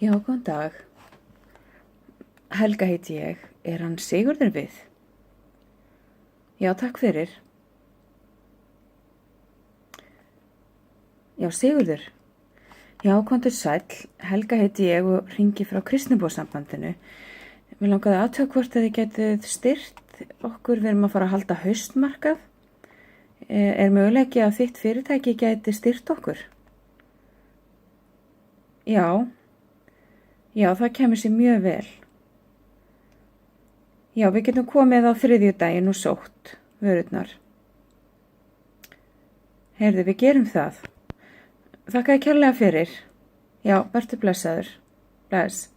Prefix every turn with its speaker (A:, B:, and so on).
A: Já, góðan dag. Helga heiti ég. Er hann Sigurður við? Já, takk fyrir. Já, Sigurður. Já, komdu sæll. Helga heiti ég og hringi frá Kristnibósambandinu. Mér langaði að athuga hvort að þið getið styrt okkur. Við erum að fara að halda haustmarkað. Er möguleiki að þitt fyrirtæki geti styrt okkur? Já. Já, það kemur sér mjög vel. Já, við getum komið á þriðjudaginn og sótt vörurnar. Heyrðu, við gerum það. Þakka þér kærlega fyrir. Já, vertu blessaður. Bless.